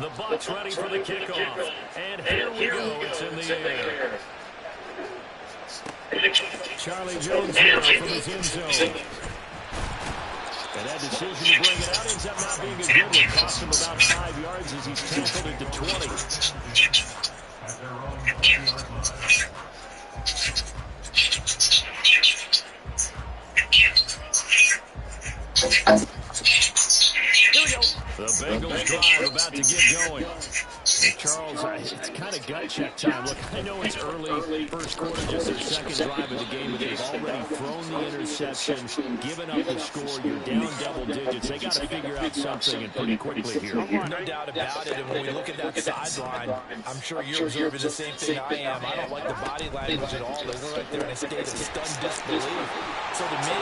The Bucs ready for the kickoff. And here we go. It's in the air. Charlie Jones here from his end zone. And that decision to bring it out ends up not being a good one. Cost him about 5 yards as he's tackled into 20. Here we go. The Bengals drive about to get going. And Charles, it's kind of gut check time. Look, I know it's early, first quarter, just their second drive of the game, but they've already thrown the interception, given up the score. You're down double digits. They got to figure out something, and pretty quickly here. No doubt about it. And when we look at that sideline, I'm sure you're observing the same thing I am. I don't like the body language at all. They look like they're in a state of stunned disbelief. So to me,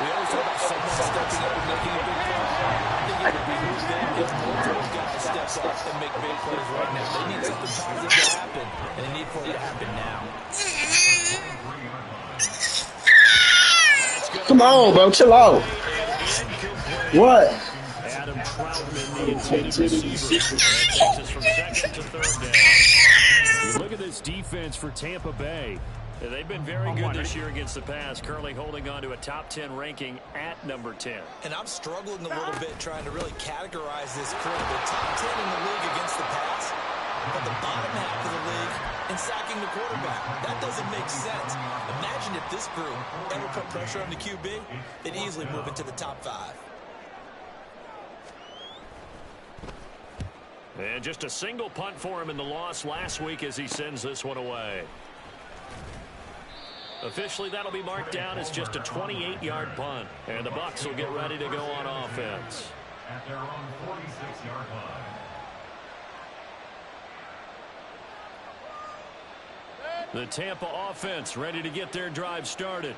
we always talk about someone stepping up and making a big play. I think it would behoove them if both those guys step up and make big plays right now. They need something positive to happen, and they need for it to happen now. Come on, bro. Chill out. What? Adam Troutman, the intended receiver. That takes us from second to third down. You look at this defense for Tampa Bay. They've been very good this year against the pass, currently holding on to a top 10 ranking at number 10. And I'm struggling a little bit trying to really categorize this crew. They're top 10 in the league against the pass, but the bottom half of the league in sacking the quarterback. That doesn't make sense. Imagine if this group ever put pressure on the QB, they'd easily move into the top 5. And just a single punt for him in the loss last week as he sends this one away. Officially, that'll be marked down as just a 28-yard punt. And the Bucs will get ready to go on offense. At their own 46-yard line. The Tampa offense ready to get their drive started.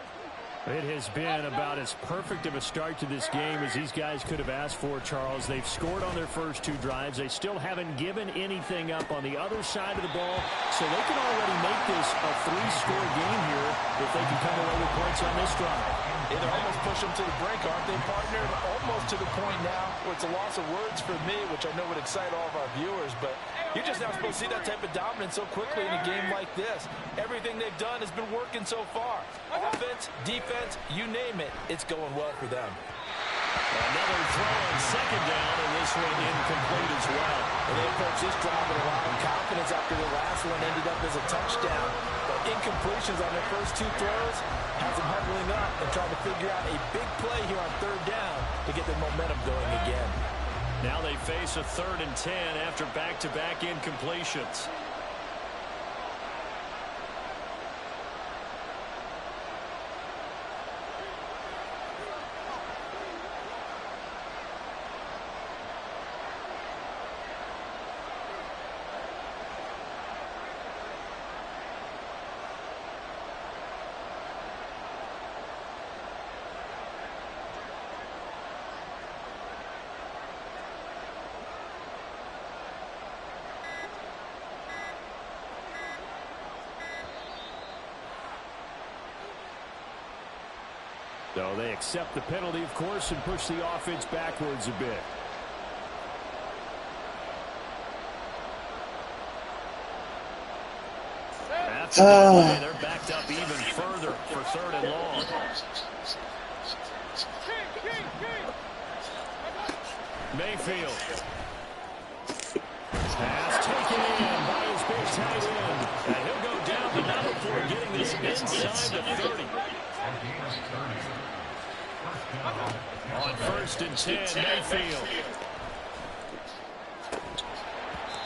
It has been about as perfect of a start to this game as these guys could have asked for, Charles. They've scored on their first 2 drives. They still haven't given anything up on the other side of the ball, so they can already make this a 3-score game here if they can come away with points on this drive. They're almost push them to the brink, aren't they, partner? Almost to the point now where it's a loss of words for me, which I know would excite all of our viewers, but you're just not supposed to see that type of dominance so quickly in a game like this. Everything they've done has been working so far. Offense, defense, you name it, it's going well for them. Another throw on second down, and this one incomplete as well. And they approached this drive with a lot of confidence after the last one ended up as a touchdown. But incompletions on their first 2 throws has them huddling up and trying to figure out a big play here on third down to get the momentum going again. Now they face a 3rd and 10 after back-to-back incompletions. So they accept the penalty, of course, and push the offense backwards a bit. After the play, they're backed up even further for 3rd and long. Mayfield. Pass taken in by his big tight end. And he'll go down, but not before getting this inside the 30. On 1st and 10, Mayfield.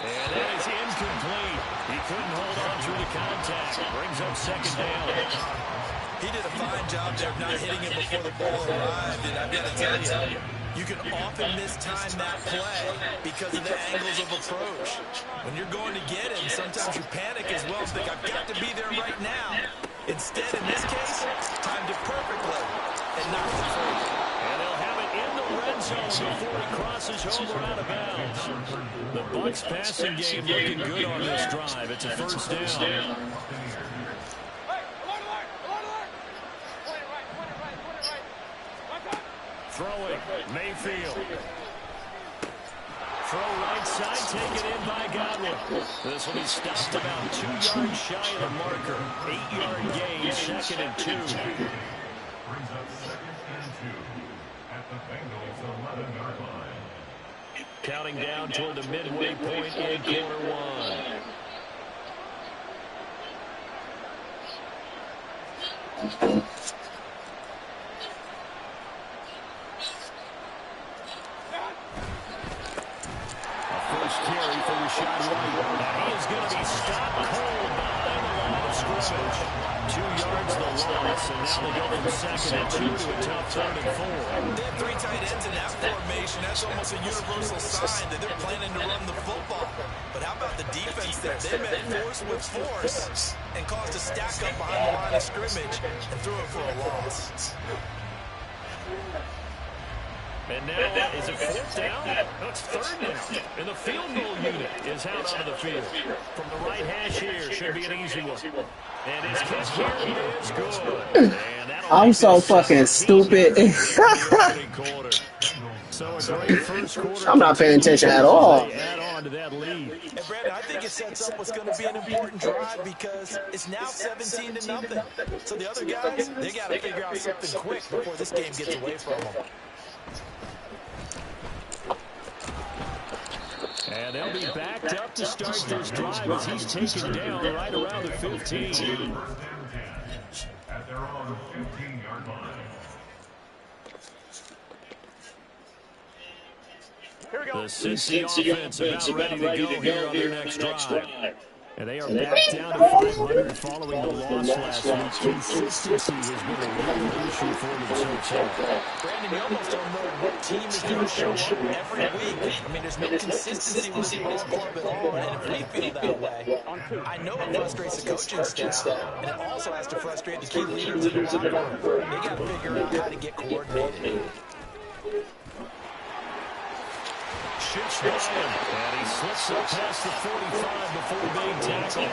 And that is incomplete. He couldn't hold on through the contact. Brings up 2nd down. He did a fine job there of not hitting it before the ball arrived, and I've got to tell you, you can often mistime that play because of the angles of approach. When you're going to get him, sometimes you panic as well and think, I've got to be there right now. Instead, in this case, timed it perfectly and knocked it free. And they'll have it in the red zone before he crosses over out of bounds. The Bucs passing game looking good on this drive. It's a 1st down. Throwing, Mayfield. throw right side, taken in by Godwin. This will be stopped about 2 yards shy of the marker. 8-yard gain, 2nd and 2. Brings up 2nd and 2 at the Bengals' 11-yard line. Counting down toward the midway point in quarter one. First carry for Rashad White. And he is going to be stopped cold behind the line of scrimmage. 2 yards the loss, and now they go from 2nd and 2 to a tough 3rd and 4. They have 3 tight ends in that formation. That's almost a universal sign that they're planning to run the football. But how about the defense there? They met force with force and caused a stack up behind the line of scrimmage and threw it for a loss. And now, is it 4th down? No, it's 3rd down. And the field goal unit is out onto the field. From the right hash here, should be an easy one. And his kick here is good. I'm so fucking stupid. So a great first quarter. I'm not paying attention at all. Add on to that lead. And Brandon, I think it sets up what's going to be an important drive because it's now 17-0. So the other guys, they got to figure out something quick before this game gets away from them. And they'll be backed up to start this drive as he's taken down right around the 15. 1st and 10 at their own 15-yard line. The Cincy offense about ready to go here on their next drive. And they are back down to 500 following the loss last week. Consistency has been a real issue for them so far. Brandon, you almost don't know what team is going to show up every week. I mean, there's no consistency with the ball club at all, and if we feel that way, I know it frustrates the coaching staff, and it also has to frustrate the key leaders in the locker room. They got to figure out how to get coordinated. Shifts by him, and he slips up past the 45 before being tackled.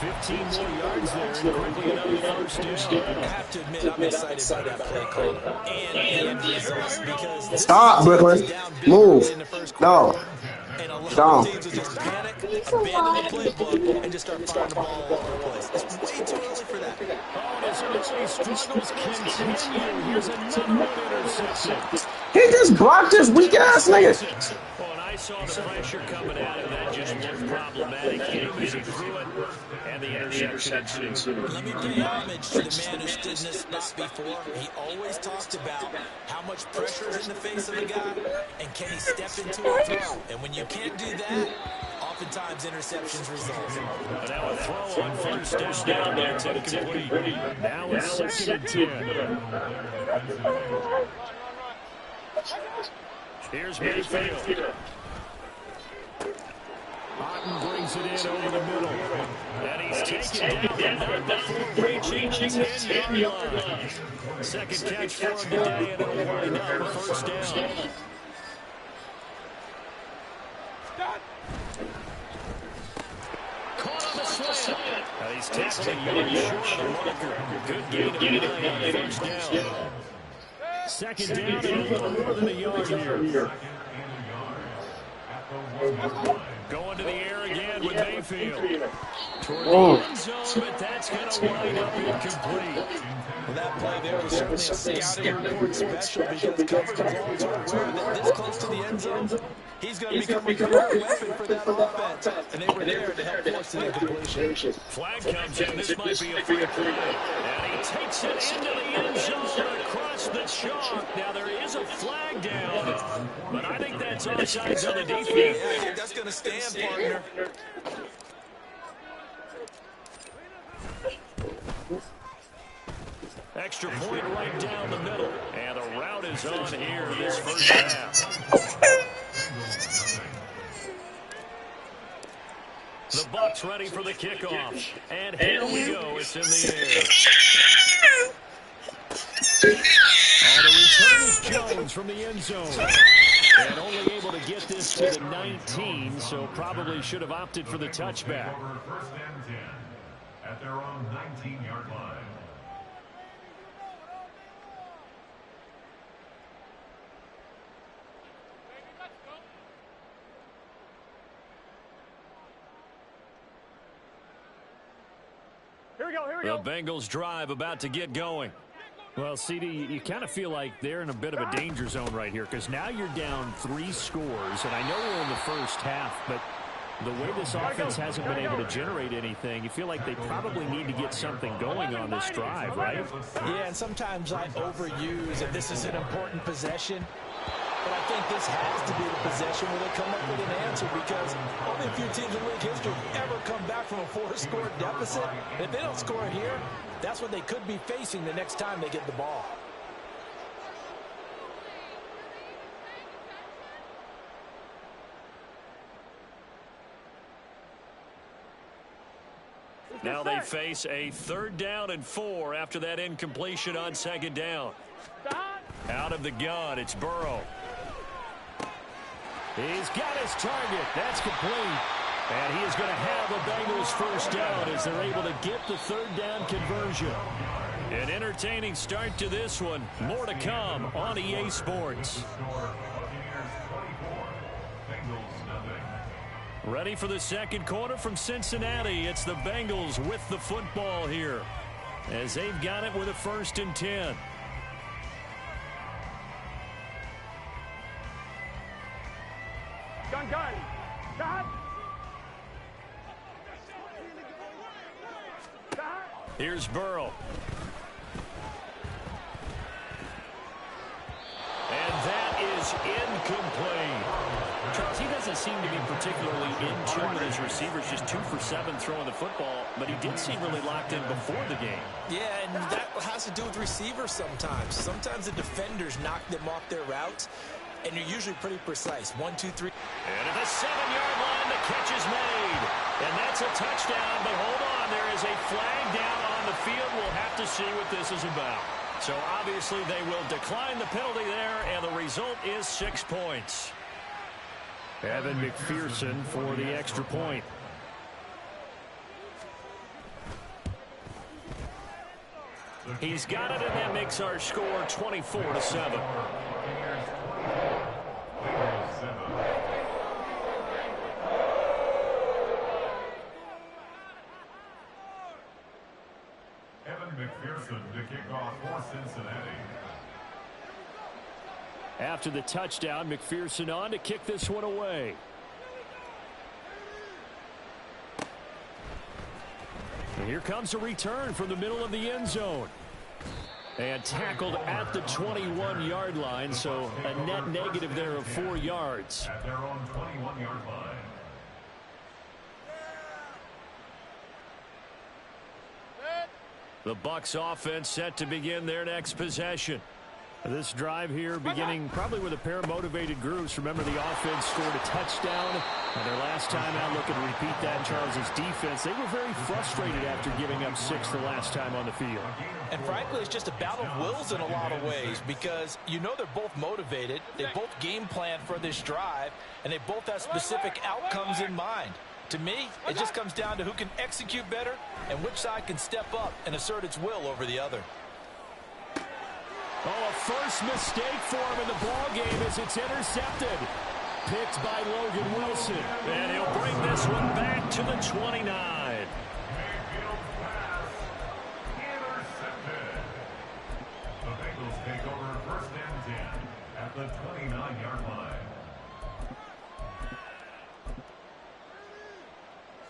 15 more yards there, and quickly another first down. I have to admit, I'm excited by that play call and the end results because Stop, Brooklyn. Move. No. and a lot Down. of teams will just panic, abandon the playbook, and just start firing the ball all over the place. It's way too early for that. Oh, as early struggles continue. Here's another one intercepted. He just blocked this weak ass nigga. Oh, and I saw the pressure coming at him. That just looked problematic. Came as he threw it, and the interception ensued. Let me pay homage to the man who stood in this spot before. He always talked about how much pressure is in the face of a guy, and can he step into a throw. And when you can't do that, oftentimes interceptions result. But now a throw on first down there. It's incomplete. Now it's 2nd and 10. Here's Mayfield. Otten brings it in over the middle. And he's taken down before reaching the 10-yard line. Second catch for him today, and it'll wind up a first down. Caught on the slant. And he's tackled a yard short of the marker. Good gain of 9 on first down. Second down, a little more than a yard here. Going to the air again with Mayfield. Toward the end zone, but that's going to wind up incomplete. Well, that play there was certainly a scouting report special because coverage was aware that this close to the end zone, he's going to become a career weapon for that offense. And they were there to help force the incompletion. Flag comes in. This might be a free play. And he takes it into the end zone across the chalk. Now, there is a flag down, but I think that's offsides on the defense. Yeah, I think that's going to stand, partner. Extra point right down the middle. And the route is on here this first half. The Bucs ready for the kickoff. And here we go. It's in the air. On the return is Jones from the end zone. And only able to get this to the 19, so probably should have opted for the touchback. 1st and 10 at their own 19-yard line. The Bengals drive about to get going. Well, CD, you kind of feel like they're in a bit of a danger zone right here because now you're down 3 scores, and I know we're in the first half, but the way this offense hasn't been able to generate anything, you feel like they probably need to get something going on this drive, right? Yeah, and sometimes I overuse that this is an important possession. But I think this has to be the possession where they come up with an answer because only a few teams in league history ever come back from a 4-score deficit. And if they don't score here, that's what they could be facing the next time they get the ball. Now they face a 3rd down and 4 after that incompletion on 2nd down. Out of the gun, it's Burrow. He's got his target. That's complete. And he is going to have the Bengals first down as they're able to get the 3rd down conversion. An entertaining start to this one. More to come on EA Sports. Ready for the 2nd quarter from Cincinnati. It's the Bengals with the football here as they've got it with a 1st and 10. Gun. Stop. Here's Burrow. And that is incomplete. Charles, he doesn't seem to be particularly in tune with his receivers, just 2 for 7 throwing the football, but he did seem really locked in before the game. Yeah, and that has to do with receivers sometimes. Sometimes the defenders knock them off their routes, and you're usually pretty precise. 1, 2, 3. And at the 7-yard line, the catch is made. And that's a touchdown, but hold on, there is a flag down on the field. We'll have to see what this is about. So obviously they will decline the penalty there, and the result is 6 points. Evan McPherson for the extra point. He's got it, and that makes our score 24-7. Evan McPherson to kick off for Cincinnati. After the touchdown, McPherson on to kick this one away. And here comes a return from the middle of the end zone. And tackled at the 21-yard line, so a net negative there of 4 yards. At their own 21-yard line. The Bucs offense set to begin their next possession. This drive here beginning probably with a pair of motivated groups. Remember, the offense scored a touchdown. And their last time out, looking to repeat that, Charles' defense, they were very frustrated after giving up 6 the last time on the field. And frankly, it's just a battle of wills in a lot of ways because you know they're both motivated. They both game plan for this drive, and they both have specific outcomes in mind. To me, it just comes down to who can execute better and which side can step up and assert its will over the other. Oh, a first mistake for him in the ball game as it's intercepted. Picked by Logan Wilson. And he'll bring this one back to the 29. Mayfield pass intercepted. The Bengals take over 1st and 10 at the 29-yard line.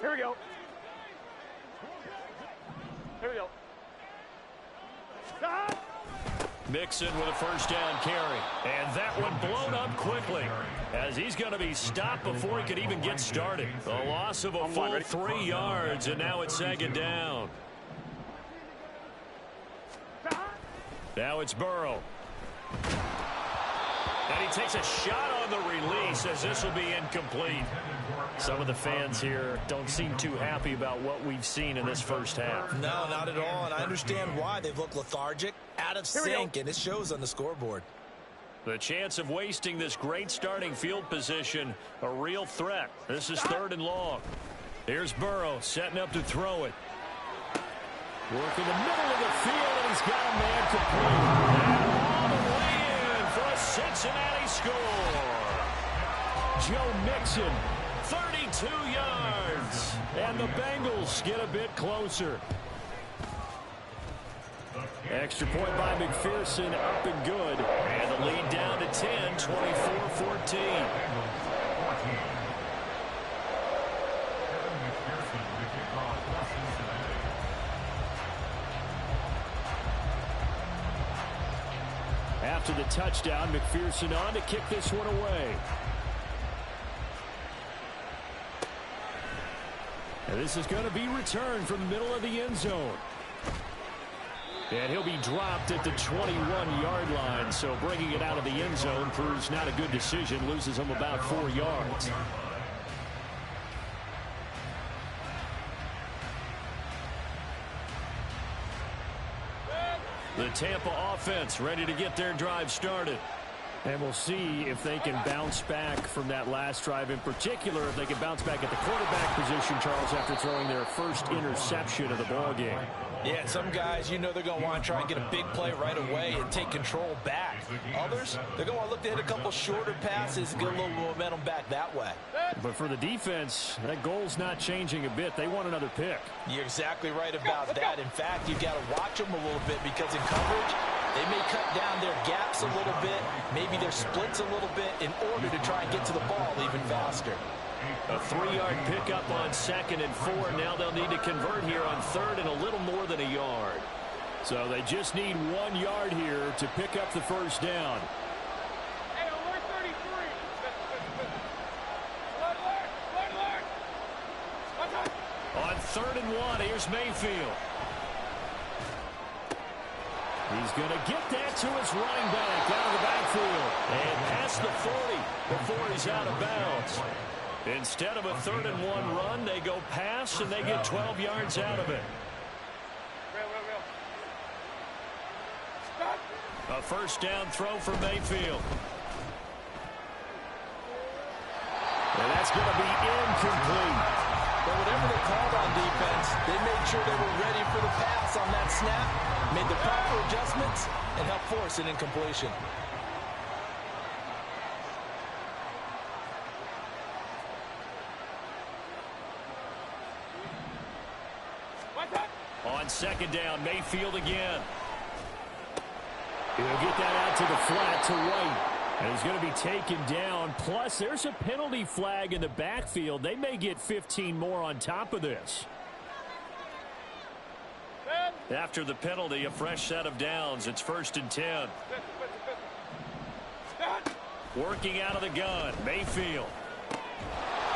Here we go. Stop. Mixon with a first down carry. And that one blown up quickly as he's going to be stopped before he could even get started. A loss of a full 3 yards, and now it's 2nd down. Now it's Burrow. And he takes a shot on the release as this will be incomplete. Some of the fans here don't seem too happy about what we've seen in this first half. No, not at all, and I understand why. They've looked lethargic, out of sync, and it shows on the scoreboard. The chance of wasting this great starting field position, a real threat. This is 3rd and long. Here's Burrow setting up to throw it. Working the middle of the field, and he's got a man complete. And all the way in for a Cincinnati score. Joe Mixon, 32 yards. And the Bengals get a bit closer. Extra point by McPherson, up and good. And the lead down to 10, 24-14. After the touchdown, McPherson on to kick this one away. And this is going to be returned from the middle of the end zone. And he'll be dropped at the 21-yard line. So bringing it out of the end zone proves not a good decision. Loses him about 4 yards. The Tampa offense ready to get their drive started. And we'll see if they can bounce back from that last drive, in particular if they can bounce back at the quarterback position, Charles, after throwing their first interception of the ball game. Yeah, some guys, you know they're going to want to try and get a big play right away and take control back. Others, they're going to want to look to hit a couple shorter passes and get a little momentum back that way. But for the defense, that goal's not changing a bit. They want another pick. You're exactly right about that. In fact, you've got to watch them a little bit because in coverage, they may cut down their gaps a little bit, maybe their splits a little bit in order to try and get to the ball even faster. A 3-yard pickup on 2nd and 4. Now they'll need to convert here on 3rd and a little more than a yard. So they just need 1 yard here to pick up the first down. Hey, alert 33. Alert. On 3rd and 1, here's Mayfield. He's going to get that to his running back out of the backfield. And past the 40 before he's out of bounds. Instead of a 3rd and 1 run, they go pass, and they get 12 yards out of it. A first down throw for Mayfield. And that's going to be incomplete. But whatever they called on defense, they made sure they were ready for the pass on that snap, made the proper adjustments, and helped force an incompletion. On 2nd down, Mayfield again. He'll get that out to the flat to White. And he's going to be taken down. Plus, there's a penalty flag in the backfield. They may get 15 more on top of this. After the penalty, a fresh set of downs. It's 1st and 10. Working out of the gun, Mayfield.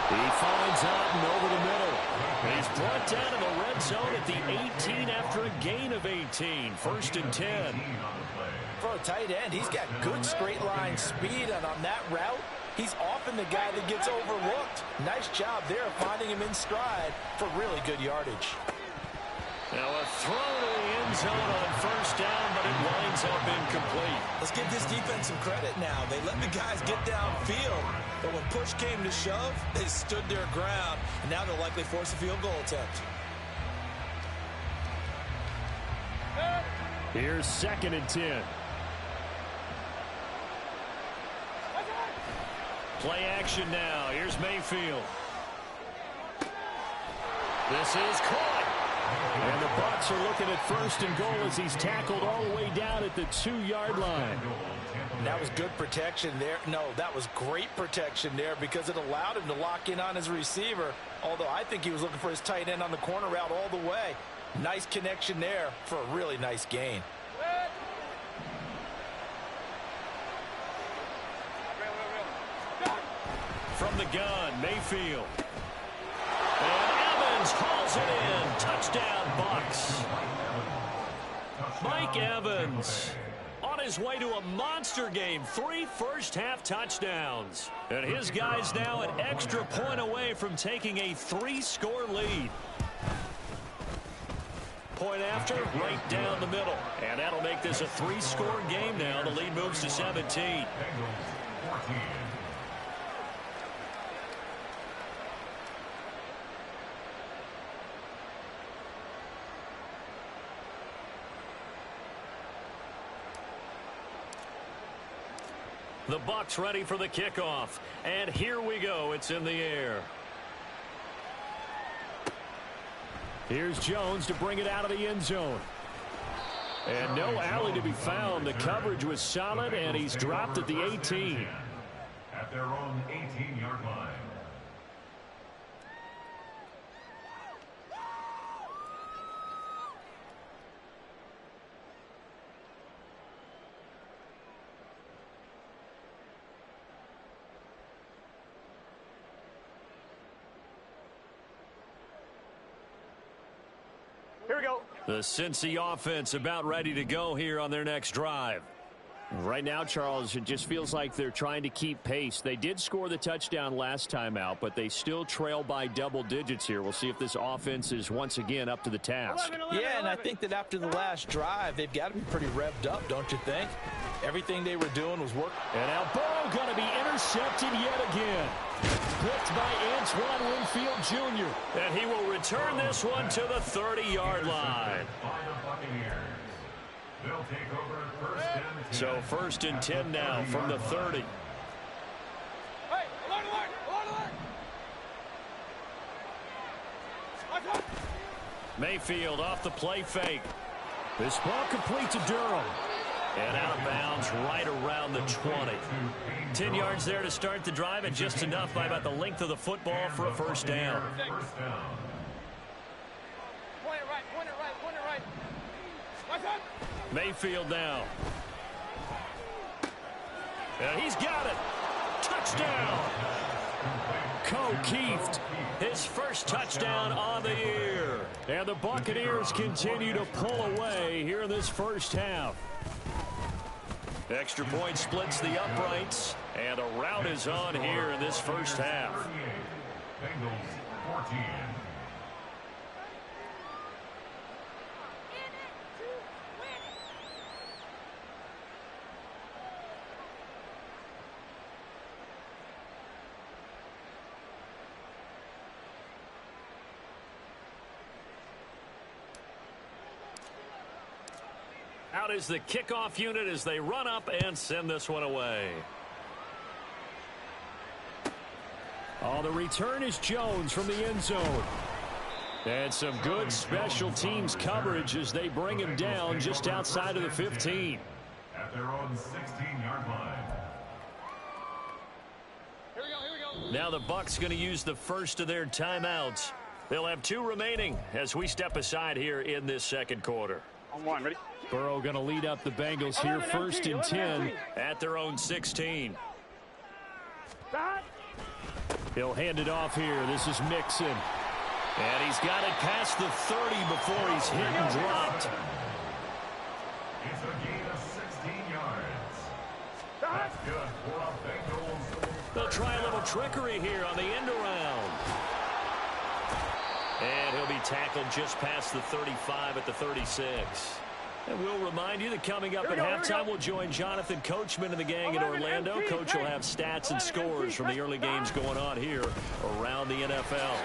He finds out and over the middle. And he's brought down in the red zone at the 18 after a gain of 18. 1st and 10. For a tight end, he's got good straight line speed, and on that route, he's often the guy that gets overlooked. Nice job there finding him in stride for really good yardage. Now a throw to the end zone on 1st down, but it winds up incomplete. Let's give this defense some credit now. They let the guys get downfield, but when push came to shove, they stood their ground, and now they'll likely force a field goal attempt. Here's 2nd and 10. Play action now. Here's Mayfield. This is caught. And the Bucs are looking at 1st and goal as he's tackled all the way down at the 2-yard line. That was good protection there. No, that was great protection there because it allowed him to lock in on his receiver, although I think he was looking for his tight end on the corner route all the way. Nice connection there for a really nice gain. From the gun, Mayfield. And Evans hauls it in. Touchdown, Bucs. Mike Evans on his way to a monster game. 3 first-half touchdowns. And his guys now an extra point away from taking a 3-score lead. Point after, right down the middle. And that'll make this a 3-score game now. The lead moves to 17. The Bucs ready for the kickoff. And here we go. It's in the air. Here's Jones to bring it out of the end zone. And no alley to be found. The coverage was solid, and he's dropped at the 18. At their own 18-yard line. Here we go. The Cincy offense about ready to go here on their next drive. Right now, Charles, it just feels like they're trying to keep pace. They did score the touchdown last time out, but they still trail by double digits here. We'll see if this offense is once again up to the task. 11, and I think that after the last drive, they've got to be pretty revved up, don't you think? Everything they were doing was working. And now Burrow going to be intercepted yet again. Picked by Antoine Winfield Jr. And he will return this one to the 30-yard line. They'll take over first and 10. So first and 10 now from the 30. Hey, alert, alert, alert, alert. Mayfield off the play fake. This ball complete to Durham. And out of bounds right around the 20. 10 yards there to start the drive, and just enough by about the length of the football for a first down. Point it right, point it right, point it right. Mayfield now. And he's got it. Touchdown. Keeft, his first touchdown on the year. And the Buccaneers continue to pull away here in this first half. Extra point splits the uprights, and a rout is on here in this first half. Bengals 14. Out is the kickoff unit as they run up and send this one away. Oh, the return is Jones from the end zone. And some good special teams coverage as they bring him down just outside of the 15. At their own 16-yard line. Here we go, here we go. Now the Bucs going to use the first of their timeouts. They'll have 2 remaining as we step aside here in this second quarter. On one, ready? Burrow going to lead up the Bengals here first and 10 at their own 16. He'll hand it off here. This is Mixon. And he's got it past the 30 before he's hit and dropped. It's a gain of 16 yards. That's good for a Bengals. They'll try a little trickery here on the end around. And he'll be tackled just past the 35 at the 36. And we'll remind you that coming up at halftime, we'll join Jonathan Coachman and the gang in Orlando. Coach will have stats and scores from the early games going on here around the NFL.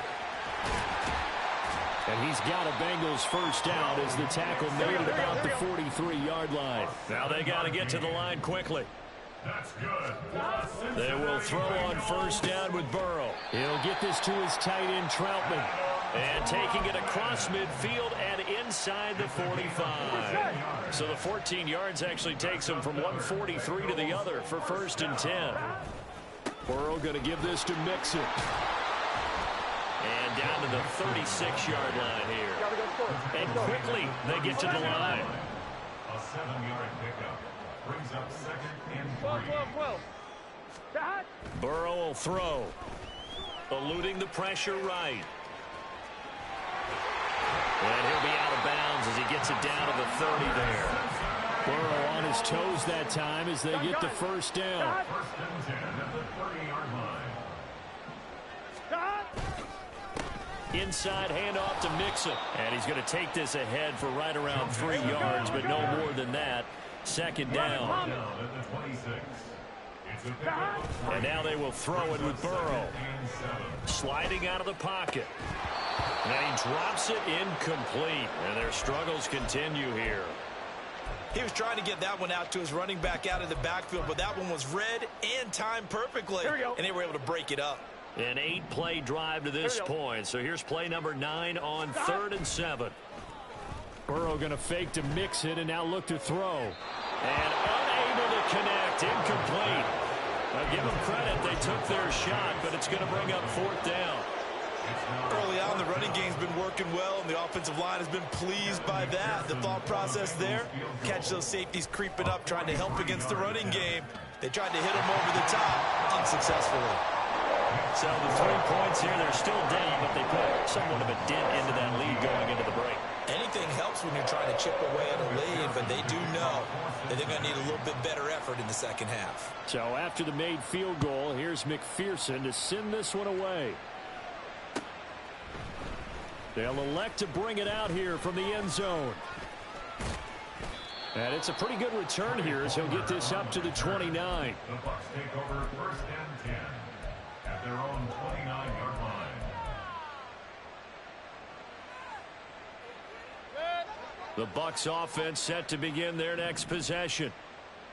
And he's got a Bengals first down as the tackle made at about the 43-yard line. Now they got to get to the line quickly. That's good. They will throw on first down with Burrow. He'll get this to his tight end, Troutman. And taking it across midfield and inside the 45. So the 14 yards actually takes him from 143 to the other for first and 10. Burrow going to give this to Mixon. And down to the 36-yard line here. And quickly they get to the line. A 7-yard pickup brings up second and 3. 12. Burrow will throw. Eluding the pressure right. And he'll be out of bounds as he gets it down to the 30 there. Burrow on his toes that time as they get the first down. First and 10 at the 30-yard line. Inside handoff to Mixon. And he's going to take this ahead for right around 3 yards, but no more than that. Second down. Down at the 26. It's a pickup. And now they will throw it with Burrow. Sliding out of the pocket. And he drops it incomplete. And their struggles continue here. He was trying to get that one out to his running back out of the backfield, but that one was read and timed perfectly. And they were able to break it up. An 8-play drive to this point. So here's play number 9 on 3rd and 7. Burrow going to fake to mix it and now look to throw. And unable to connect. Incomplete. Now give them credit. They took their shot, but it's going to bring up 4th down. Early on, the running game's been working well, and the offensive line has been pleased by that. The thought process there, catch those safeties creeping up, trying to help against the running game. They tried to hit them over the top, unsuccessfully. So the 3 points here, they're still down, but they put somewhat of a dent into that lead going into the break. Anything helps when you're trying to chip away at a lead, but they do know that they're going to need a little bit better effort in the second half. So after the made field goal, here's McPherson to send this one away. They'll elect to bring it out here from the end zone. And it's a pretty good return here as he'll get this up to the 29. The Bucs take over 1st and 10 at their own 29-yard line. The Bucs offense set to begin their next possession.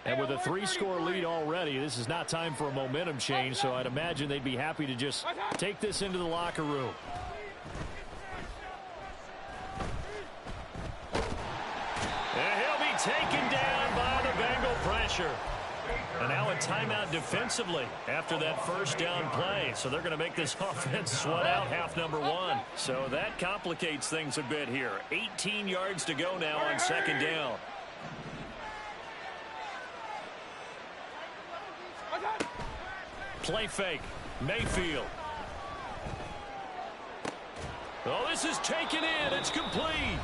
And with a 3-score lead already, this is not time for a momentum change, so I'd imagine they'd be happy to just take this into the locker room. And he'll be taken down by the Bengal pressure. And now a timeout defensively after that 1st down play. So they're going to make this offense sweat out half number 1. So that complicates things a bit here. 18 yards to go now on 2nd down. Play fake. Mayfield. Oh, this is taken in. It's complete.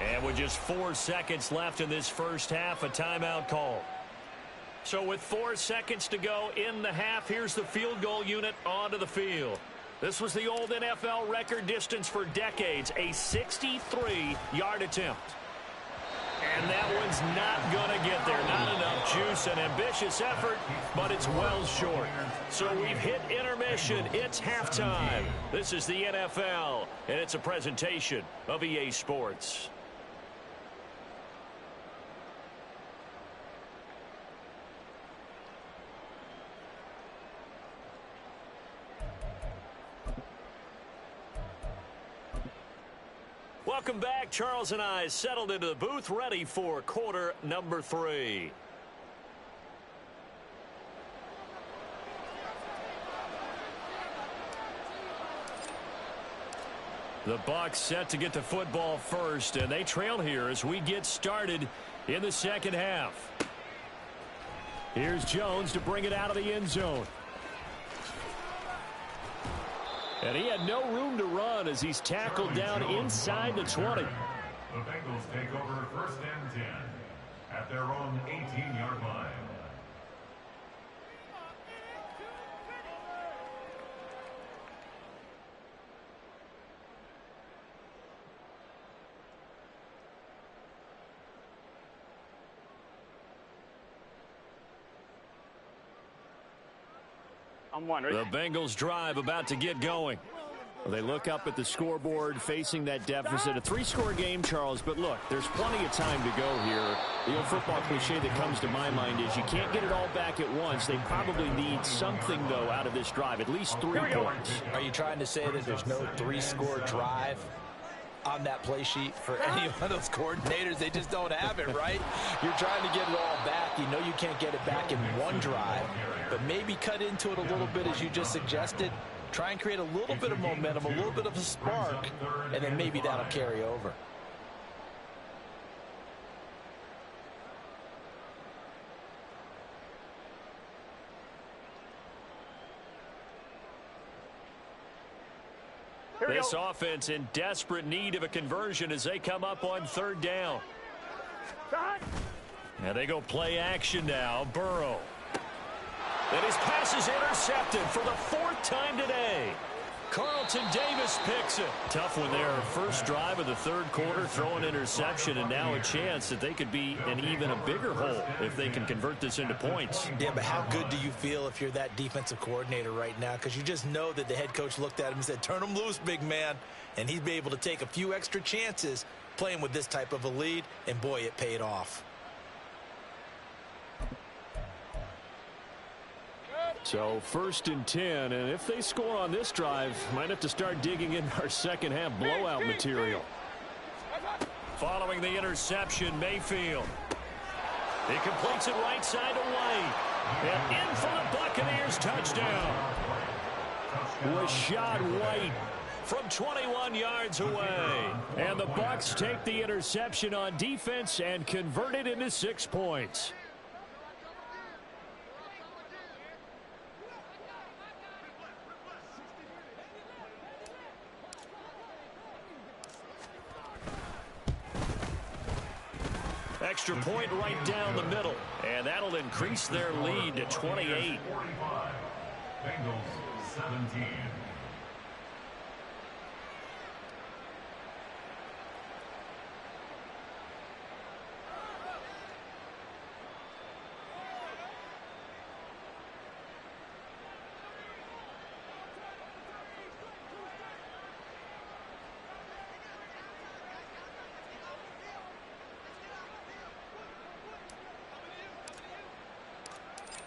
And with just 4 seconds left in this first half, a timeout call. So with 4 seconds to go in the half, here's the field goal unit onto the field. This was the old NFL record distance for decades, a 63-yard attempt. And that one's not going to get there. Not enough juice, an ambitious effort, but it's well short. So we've hit intermission. It's halftime. This is the NFL, and it's a presentation of EA Sports. Welcome back. Charles and I settled into the booth, ready for quarter number 3. The Bucs set to get the football first, and they trail here as we get started in the second half. Here's Jones to bring it out of the end zone. And he had no room to run as he's tackled down inside the 20. The Bengals take over 1st and 10 at their own 18-yard line. The Bengals drive about to get going. They look up at the scoreboard facing that deficit. A 3-score game, Charles, but look, there's plenty of time to go here. The old football cliche that comes to my mind is you can't get it all back at once. They probably need something, though, out of this drive, at least 3 points. Are you trying to say that there's no 3-score drive on that play sheet for any of those coordinators? They just don't have it, right? You're trying to get it all back. You know you can't get it back in one drive, but maybe cut into it a little bit as you just suggested. Try and create a little bit of momentum, a little bit of a spark, and then maybe that'll carry over. This offense in desperate need of a conversion as they come up on 3rd down. Now they go play action now. Burrow. And his pass is intercepted for the 4th time today. Carlton Davis picks it. Tough one there. First drive of the 3rd quarter, throw an interception, and now a chance that they could be in even a bigger hole if they can convert this into points. Yeah, but how good do you feel if you're that defensive coordinator right now? Because you just know that the head coach looked at him and said, turn him loose, big man. And he'd be able to take a few extra chances playing with this type of a lead, and boy, it paid off. So 1st and 10, and if they score on this drive, might have to start digging in our second half blowout material. Following the interception, Mayfield. He completes it right side to White. And in for the Buccaneers touchdown. Rashad White from 21 yards away. And the Bucs take the interception on defense and convert it into 6 points. Extra point right down the middle. And that'll increase their lead to 28. 45. Bengals 17.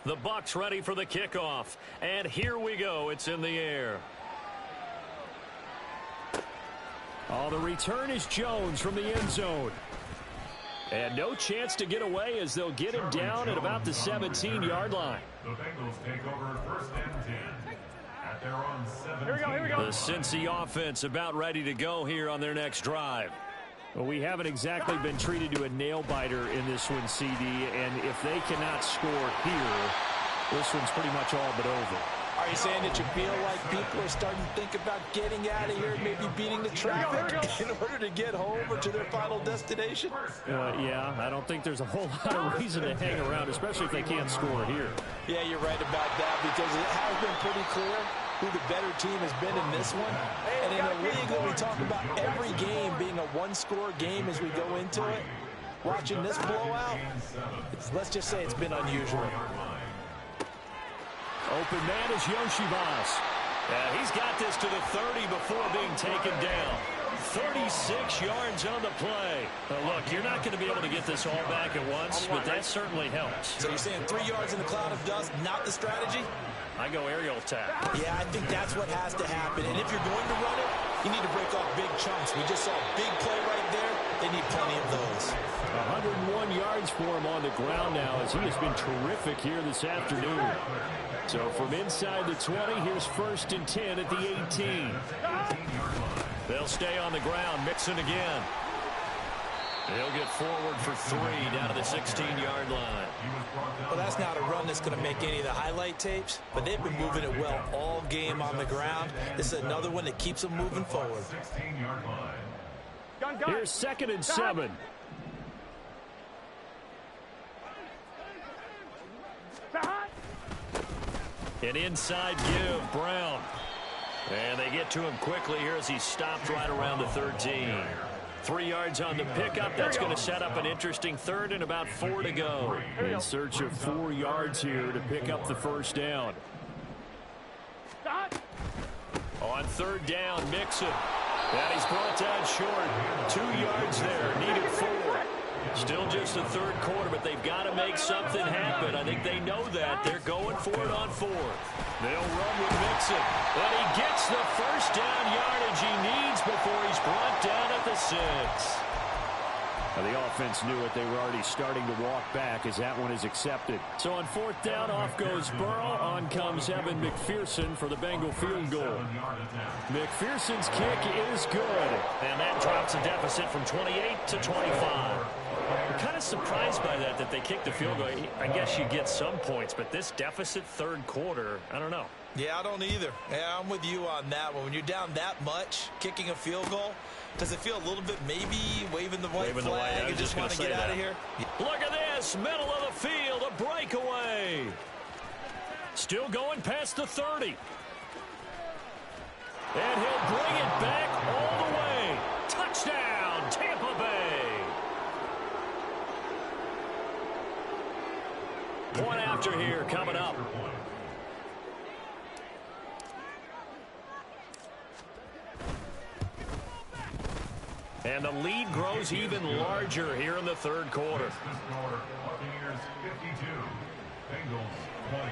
The Bucs ready for the kickoff. And here we go. It's in the air. Oh, the return is Jones from the end zone. And no chance to get away as they'll get him down at about the 17-yard line. The Bengals take over 1st and 10 at their own 17. Here we go. The Cincy offense about ready to go here on their next drive. Well, we haven't exactly been treated to a nail-biter in this one, CD, and if they cannot score here, this one's pretty much all but over. Are you saying that you feel like people are starting to think about getting out of here and maybe beating the traffic in order to get home or to their final destination? Yeah, I don't think there's a whole lot of reason to hang around, especially if they can't score here. Yeah, you're right about that because it has been pretty clear who the better team has been in this one. And in a league that we talk about every game being a one-score game as we go into it, watching this blowout, let's just say it's been unusual. Open man is Yoshibas. He's got this to the 30 before being taken down. 36 yards on the play. Look, you're not going to be able to get this all back at once, but that certainly helps. So you're saying 3 yards in the cloud of dust, not the strategy? I go aerial attack. Yeah, I think that's what has to happen. And if you're going to run it, you need to break off big chunks. We just saw a big play right there. They need plenty of those. 101 yards for him on the ground now as he has been terrific here this afternoon. So from inside the 20, here's 1st and 10 at the 18. They'll stay on the ground, mixing again. They'll get forward for 3 down to the 16-yard line. Well, that's not a run that's going to make any of the highlight tapes, but they've been moving it well all game on the ground. This is another one that keeps them moving forward. 16-yard line. Here's 2nd and 7. An inside give, Brown. And they get to him quickly here as he stopped right around the 13. 3 yards on the pickup. That's going to set up an interesting 3rd and about 4 to go. In search of 4 yards here to pick up the 1st down. On 3rd down, Mixon. And he's brought down short. 2 yards there, needed 4. Still just the 3rd quarter, but they've got to make something happen. I think they know that. They're going for it on 4th. They'll run with Mixon. And he gets the 1st down yardage he needs before he's brought down at the 6. Now, the offense knew it. They were already starting to walk back as that one is accepted. So on 4th down, off goes Burrow. On comes Evan McPherson for the Bengal field goal. McPherson's kick is good. And that drops a deficit from 28 to 25. I'm kind of surprised by that they kicked the field goal. I guess you get some points, but this deficit 3rd quarter, I don't know. Yeah, I don't either. Yeah, I'm with you on that one. When you're down that much, kicking a field goal, does it feel a little bit maybe waving the white flag and just want to get out of here? Look at this, middle of the field, a breakaway. Still going past the 30. And he'll bring it back all the way. Touchdown, Tampa Bay. Point after here coming up. And the lead grows even larger here in the 3rd quarter. Buccaneers 52, Bengals 20.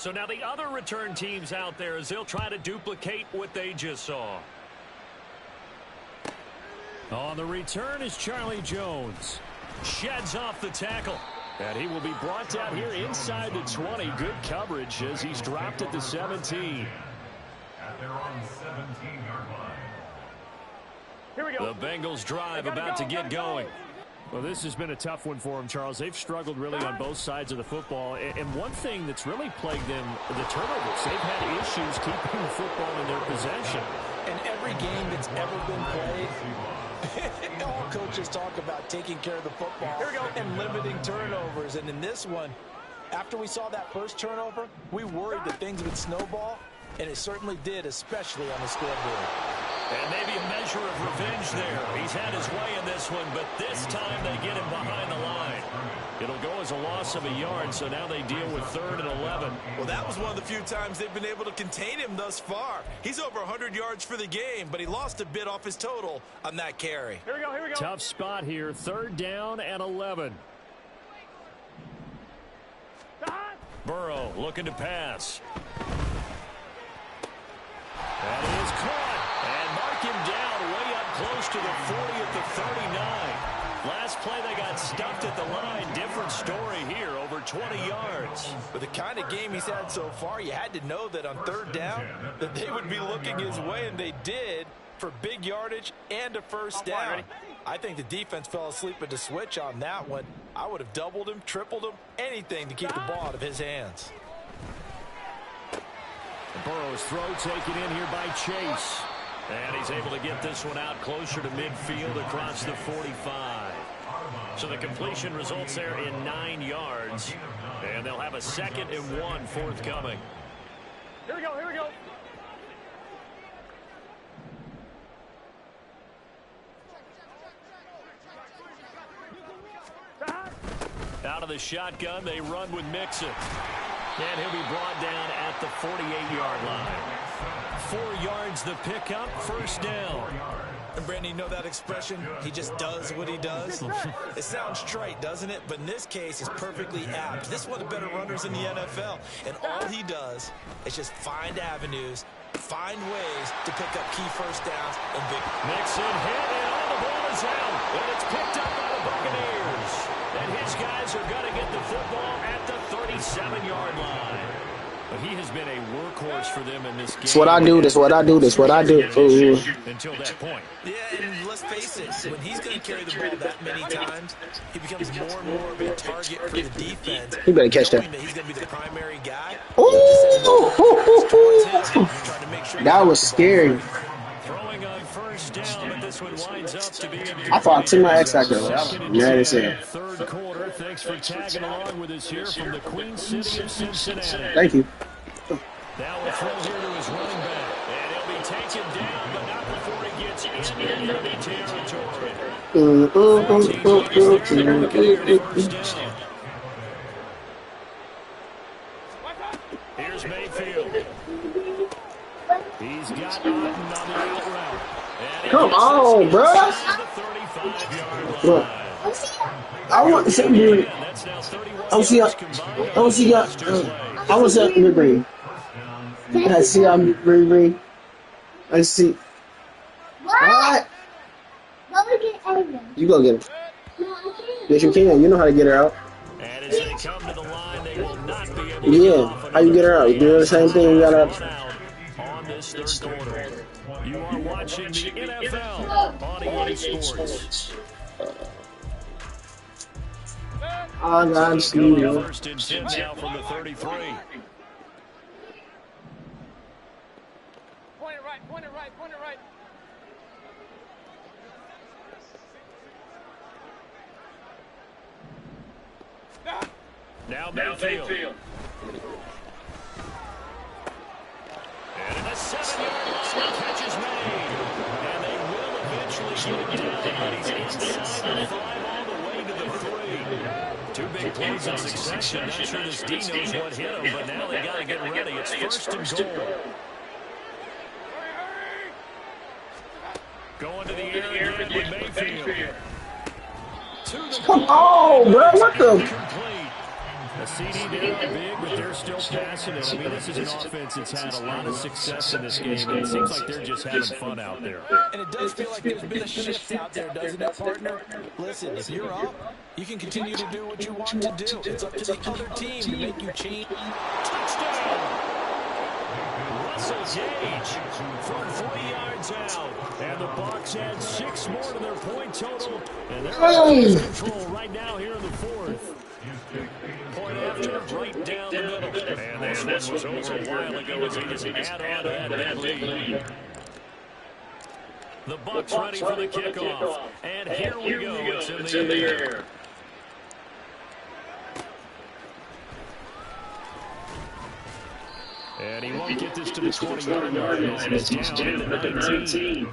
So now the other return teams out there as they'll try to duplicate what they just saw. On the return is Charlie Jones. Sheds off the tackle. And he will be brought down here inside the 20. Good coverage as he's dropped at the 17. At their own 17-yard line. Here we go. The Bengals drive about to get going. Well, this has been a tough one for them, Charles. They've struggled really on both sides of the football. And one thing that's really plagued them, the turnovers. They've had issues keeping the football in their possession. In every game that's ever been played, all coaches talk about taking care of the football and limiting turnovers. And in this one, after we saw that first turnover, we worried that things would snowball, and it certainly did, especially on the scoreboard. And maybe a measure of revenge there. He's had his way in this one, but this time they get him behind the line. It'll go as a loss of a yard, so now they deal with 3rd and 11. Well, that was one of the few times they've been able to contain him thus far. He's over 100 yards for the game, but he lost a bit off his total on that carry. Here we go, here we go. Tough spot here, 3rd down and 11. Burrow looking to pass. That is caught. And mark him down way up close to the 40 at the 39. Last play they got stuffed at the line. Different story here, over 20 yards. With the kind of game he's had so far, you had to know that on 3rd down that they would be looking his way, and they did, for big yardage and a first down. I think the defense fell asleep at the switch on that one. I would have doubled him, tripled him, anything to keep the ball out of his hands. Burrow's throw taken in here by Chase. And he's able to get this one out closer to midfield across the 45. So the completion results there in 9 yards. And they'll have a 2nd and 1 forthcoming. Here we go, here we go. Out of the shotgun, they run with Mixon. And he'll be brought down at the 48-yard line. 4 yards the pickup, first down. And Brandon, you know that expression? He just does what he does. It sounds trite, doesn't it? But in this case, it's perfectly apt. This is one of the better runners in the NFL. And all he does is just find avenues, find ways to pick up key first downs and big. Mixon hit, and all the ball is out. And it's picked up by the Buccaneers. And his guys are going to get the football at the 37-yard line. But he has been a workhorse for them in this game. That's what I do. That's what I do. That's what I do. Until that point. Yeah, and let's face it, when he's going to carry the ball that many times, he becomes more and more of a target for the defense. He better catch that. He's going to be the primary guy. That was scary. Throwing on first down, but this one winds up to be. I thought I took my X Factor. Mad as hell. 3rd quarter. Thanks for tagging along with us here from the Queen City of Cincinnati. Thank you. Now we'll throw here to his running back. And he'll be taken down, but not before he gets into enemy territory. Here's Mayfield. He's got Otten on the out route. Come on, bro. Look, I want something to I want to see I'm green. Let's see. What? You go get him. Yes, you can. You know how to get her out. And as they come to the line, they will not be able to Yeah. How you get her out? You do the same thing. You got her. On this 3rd quarter. You are watching the NFL on EA Sports. I got you. 1st and 10 now from the 33. Point it right, point it right, point it right. Now Mayfield. And in a 7-yard line, the catch is made. And they will eventually get it down, but he's inside the 5 all the way to the 3. 2 big plays in succession. Not sure this D knows what hit him, but now they got to get ready. It's 1st and goal. Going to the air again with Mayfield. Come on, bro. What the? Complete. A CD there on big, but they're still passing it. I mean, this is an offense that's had a lot of success in this game, and it seems like they're just having fun out there. And it does feel like there's been a shift out there, doesn't it, partner? Listen, if you're up, you can continue to do what you want to do. It's up to the other team to make you change. Touchdown! Russell Gage from 40 yards out. And the Bucs add 6 more to their point total. And they're in control right now here in the fourth. Point after, right down the middle. And this one was over a while ago as they just add on to that lead. The Bucs ready for the kickoff. And here we go. It's in the air. And he won't get this to the 20-yard line as it's down at the 19.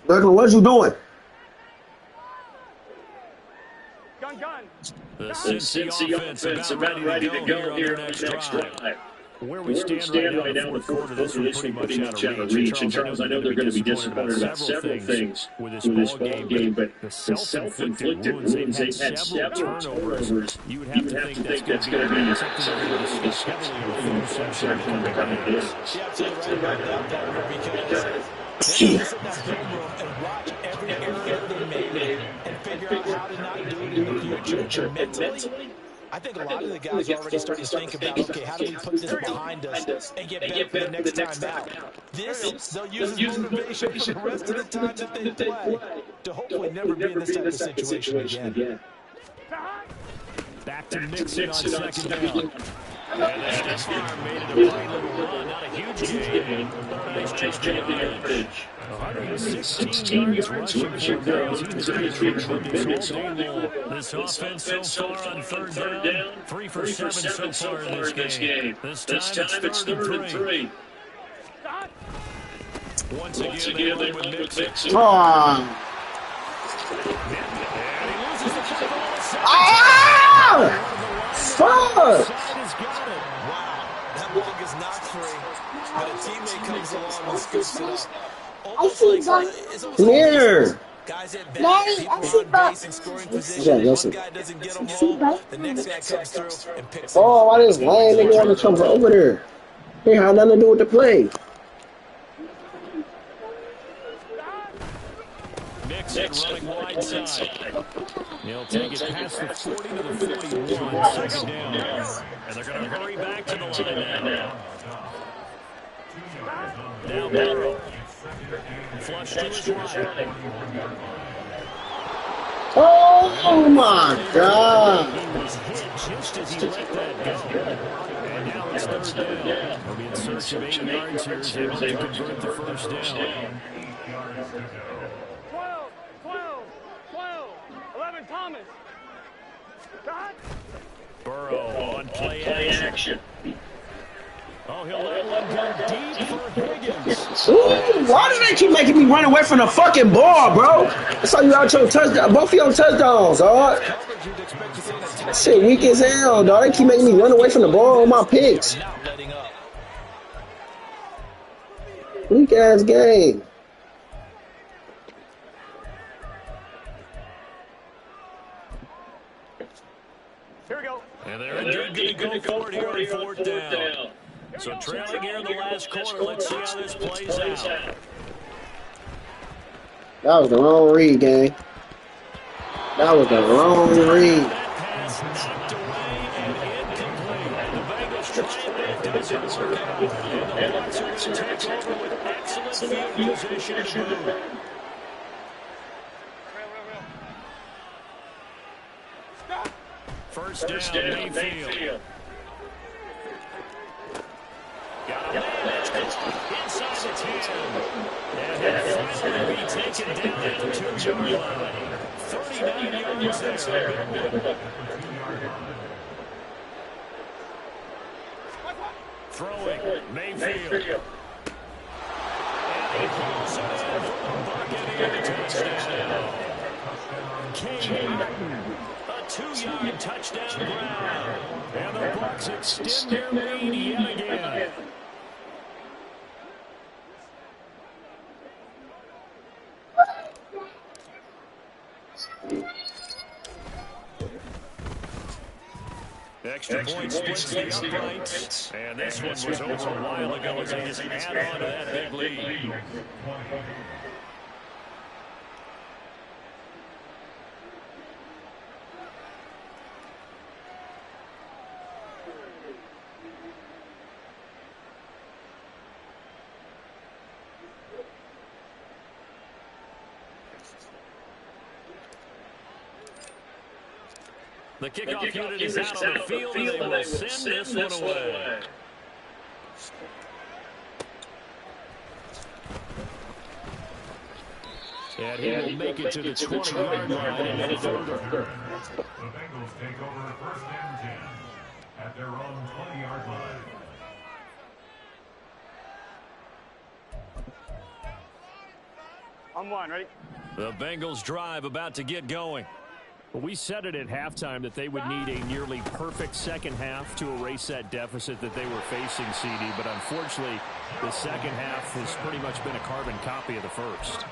Bertrand, what you doing? Gun. The Cincy offense about ready to go here on the next drive. Where we stand right now in the fourth quarter, this is pretty much out of reach. And Charles, I know they're going to be disappointed about several things with this ball game, but the self-inflicted wounds, they've had several turnovers. You would have to think that's going to be something they're going to discuss heavily in the fourth session coming up. Yeah, absolutely right about that, because they have to sit in that film room and watch every error they made and figure out how to not do it in the future. And mentally, I think a lot of the guys are already starting to think about, okay, how do we put this behind us and get better for the next time out? This, they'll use as motivation for the rest of the time that they play to hopefully never be in this type of situation again. Back to Mixon on second down. And this farm made it a bright little run. Not a huge gain, but a nice chunk of yardage. 116 yards rushing for Dallas. He was in tremendous all day long. This offense so far on third down, 3 for 7 so far in this game. This time it's third and 3. Once again, they went with Mixon. And he loses the football. Fuck! Wow, that ball gets knocked free, but a teammate comes along and scoops it up. Almost like Here. guys at bat, people on base and scoring position. One guy doesn't get them all, the next guy comes through and picks them Oh, up. why this lame nigga want to jump over there? He had nothing to do with the play. Mixon running wide side. He'll take it past the 40 to the 41, second down. And they're going to hurry back to the line now. Now Burrow. Flush to his right. Oh my God. He was hit just as he let that go. And now it's third down. He'll be in search of 8 yards here as they want to convert the first down. 12, 11, Thomas. Burrow on play action. Oh, he'll let one go deep for Higgins. Ooh, why do they keep making me run away from the fucking ball, bro? I saw you out your touchdown, both of your touchdowns, dog. That shit weak as hell, dog. They keep making me run away from the ball on my picks. Weak ass game. Here we go. And they're indeed going to go forward here on fourth down. So trailing here in the last quarter. Let's see how this plays out. That was the wrong read, gang. That was the wrong read. That pass knocked away and incomplete. The Bengals trying, but it doesn't work out. And the Bucs are going to take over with excellent field position to move. First down, Mayfield. Got a man inside the 10. And he'll finally be taken down at the 2-yard line. 39 yards there. Throwing, Mayfield. And he pulls it in for a Buccaneer touchdown. Cade Martin. A 2-yard touchdown grab. And the Bucs extend their lead yet again. extra point splits the uprights. And this one was over a while ago as they just add on to that big lead. The kickoff unit is out on the field, and they will send this one away. And he will make it to the 20-yard line and no further. The Bengals take over 1st and 10 at their own 20-yard line. On one, ready? The Bengals drive about to get going. Well, we said it at halftime that they would need a nearly perfect second half to erase that deficit that they were facing, CD. But unfortunately, the second half has pretty much been a carbon copy of the first.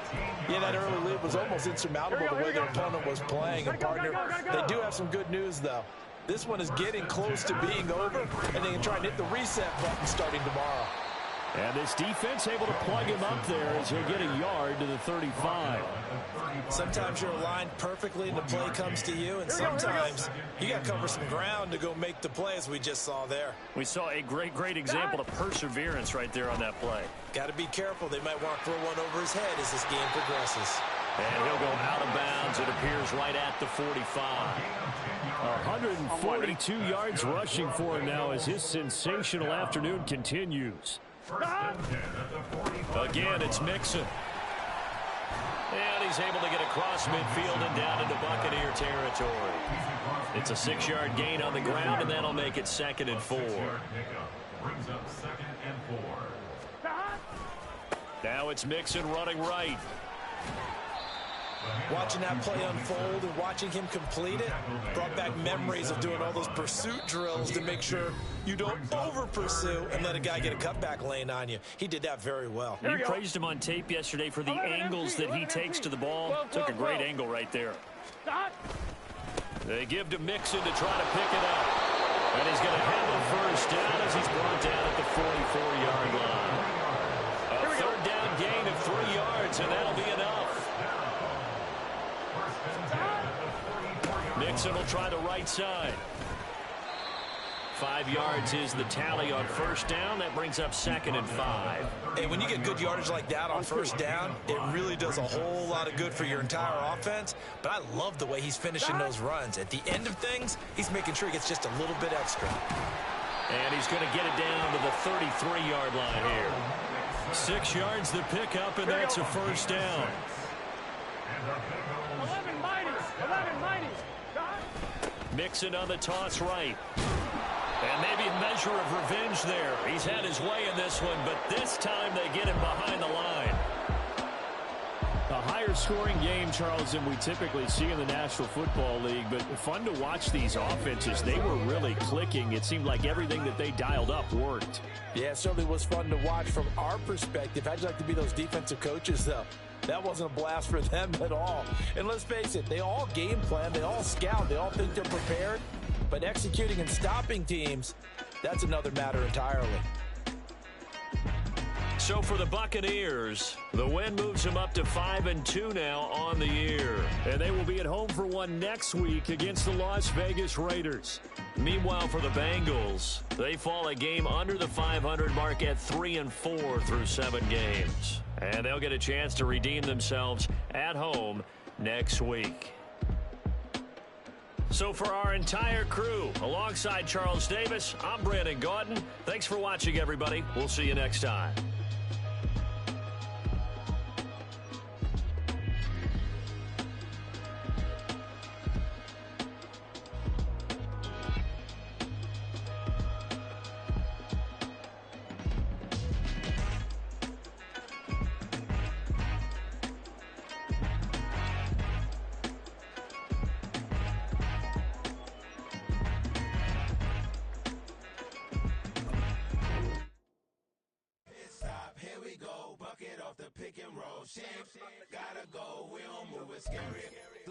Yeah, that early lead was almost insurmountable the way their opponent was playing. And, partner, they do have some good news, though. This one is getting close to being over, and they can try and hit the reset button starting tomorrow. And this defense able to plug him up there as he'll get a yard to the 35. Sometimes you're aligned perfectly and the play comes to you, and sometimes you got to cover some ground to go make the play, as we just saw there. We saw a great example of perseverance right there on that play. Got to be careful. They might want to throw one over his head as this game progresses. And he'll go out of bounds. It appears right at the 45. 142 yards rushing for him now as his sensational afternoon continues. Again, it's Mixon. And he's able to get across midfield and down into Buccaneer territory. It's a 6-yard gain on the ground, and that'll make it 2nd and 4. Brings up 2nd and 4. Now it's Mixon running right. Watching that play unfold and watching him complete it brought back memories of doing all those pursuit drills to make sure you don't over-pursue and let a guy get a cutback lane on you. He did that very well. You praised him on tape yesterday for the angles that he takes to the ball. Took a great angle right there. They give to Mixon to try to pick it up. And he's going to have a first down as he's brought down at the 44-yard line. A third down gain of 3 yards, and that'll be enough. Mixon will try the right side. 5 yards is the tally on first down. That brings up 2nd and 5. And when you get good yardage like that on first down, it really does a whole lot of good for your entire offense. But I love the way he's finishing those runs. At the end of things, he's making sure he gets just a little bit extra. And he's going to get it down to the 33-yard line here. 6 yards the pickup, and that's a first down. 11 mighty. Mixon on the toss right. And maybe a measure of revenge there. He's had his way in this one, but this time they get him behind the line. A higher scoring game, Charles, than we typically see in the National Football League, but fun to watch these offenses. They were really clicking. It seemed like everything that they dialed up worked. Yeah, it certainly was fun to watch from our perspective. How'd you like to be those defensive coaches, though? That wasn't a blast for them at all. And let's face it, they all game plan, they all scout, they all think they're prepared. But executing and stopping teams, that's another matter entirely. So for the Buccaneers, the win moves them up to 5-2 now on the year. And they will be at home for one next week against the Las Vegas Raiders. Meanwhile, for the Bengals, they fall a game under the 500 mark at 3-4 through 7 games. And they'll get a chance to redeem themselves at home next week. So for our entire crew, alongside Charles Davis, I'm Brandon Gaudin. Thanks for watching, everybody. We'll see you next time.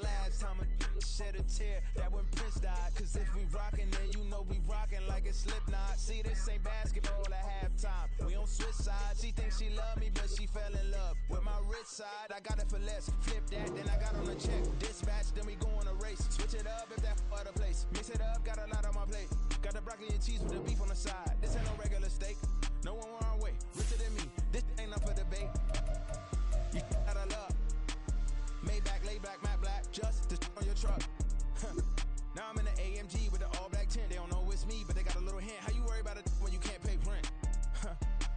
Last time shed a tear that when Prince died. Cause if we rockin', then you know we rockin' like a Slipknot. See, this ain't basketball at halftime. We on switch sides. She thinks she love me, but she fell in love with my rich side. I got it for less. Flip that, then I got on a check. Dispatch, then we go on a race. Switch it up if that other place. Mix it up, got a lot on my plate. Got the broccoli and cheese with the beef on the side. This ain't no regular steak. No one wrong way. Richer than me. This ain't up for debate. You out of luck. Maybach, lay back, matte black. Just the on your truck. Now I'm in the AMG with the all black tint. They don't know it's me, but they got a little hint. How you worry about it when you can't pay rent?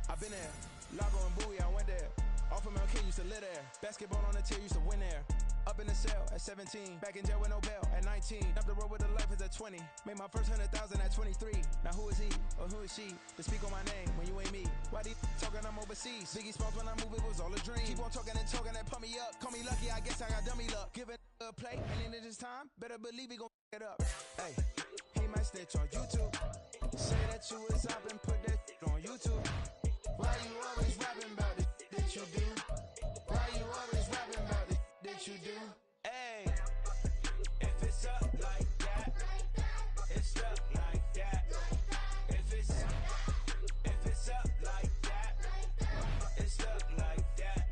I've been there. Lago and Bowie, I went there. Off of MLK, used to live there. Basketball on the tier, used to win there. Up in the cell at 17. Back in jail with no bail at 19. Up the road with the life is at 20. Made my first 100,000 at 23. Now who is he or who is she to speak on my name when you ain't me? Why these talking I'm overseas? Biggie Smalls when I move, it was all a dream. Keep on talking and pump me up. Call me lucky, I guess I got dummy luck. Give it a play, and then it is time. Better believe he gon' it up. Hey, he might snitch on YouTube. Say that you was up and put that on YouTube. Why you always rapping about it that you do? Why you always rapping about it that you do? Hey, if it's up like that, it's up like that. If it's up like that, it's up like that.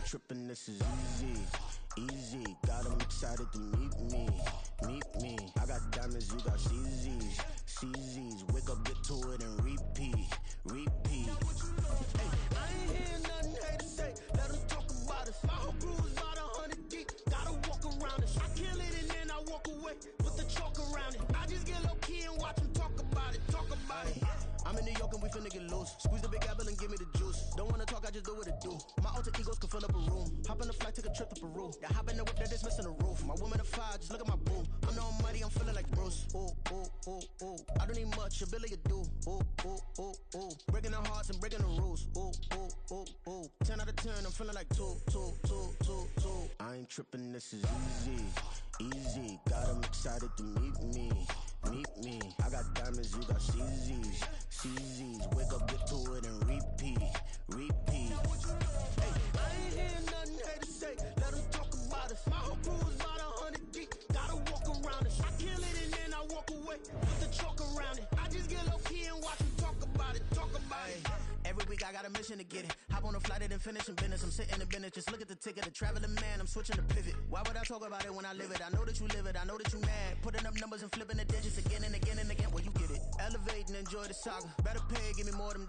Trippin', this is easy. Got 'em excited to meet me. I got diamonds, you got CZs. Wake up, get to it, and repeat. Hey, I ain't hear nothing hate to say. Let 'em talk about us. My whole crew is about 100 deep. Gotta walk around it. I kill it and then I walk away with the chalk around it. I just get low key and watch 'em talk about it. I'm in New York and we finna get loose. Squeeze the big apple and give me the juice. Don't wanna talk, I just do what it do. My alter egos can fill up a room. Hop on the flight, take a trip to Peru. The hop in the whip that is missing the roof. My woman a fire, just look at my boo. I'm no money, I'm feeling like Bruce. Ooh. I don't need much, ability to do. Ooh. Breaking the hearts and breaking the rules. Ooh. 10 out of 10, I'm feeling like two. I ain't tripping, this is easy. Got 'em excited to meet me. I got diamonds, you got CZs. Wake up, get to it, and repeat. Hey, I ain't hear nothing hate to say. Let 'em talk about us. My whole crew is about 100 deep. Gotta walk around it. I kill it and then I walk away with the chalk around it. I just get low key and watch 'em talk about it. Every week I got a mission to get it. Hop on a flight and then finish in business. I'm sitting in business, just look at the ticket. A traveling man, I'm switching to pivot. Why would I talk about it when I live it? I know that you live it, I know that you mad. Putting up numbers and flipping the digits again and again. Well, you get it. Elevate and enjoy the saga. Better pay, give me more than